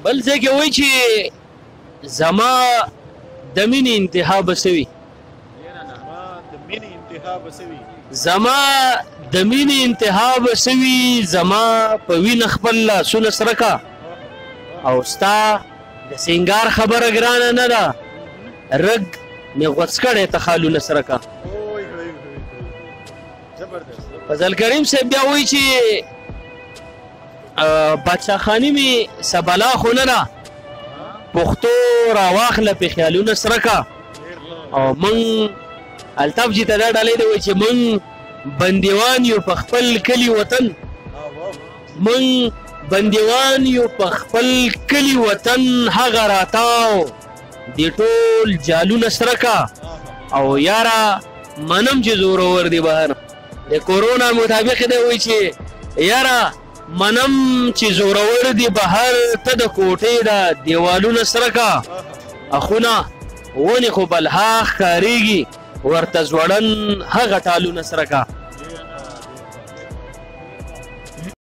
بل ځای کې وایي چې زما د مینې انتها به څه وي زما د مینې انتها به څه وي زما په وینه خپل لاسونه سره کا او ستا د سینګار خبره ګرانه نه ده رګ مې غوڅ کړی ته خالونه سره کا فضل کریم صاحب بیا وایي چې بادشاه خاني مې سبلا خو نه ده پښتو راواخله پې خیالونه سره کا او موږ الطاف جي ته دا ډالۍ دی وایي چې موږ بندیوان یو په خپل کلي وطن موږ بندیوان یو په خپل کلي وطن هغه راتاو دې ټول جالونه سره کا او یاره منم چې زورور دی بهر د کورونا مطابق دی وایي چې یاره منم چې زورور دی بهر ته د کوټې د دیوالونه سره کا اخونه ونې خو بلها ښکارېږي ورته ځوړن هغه ټالونه سره کا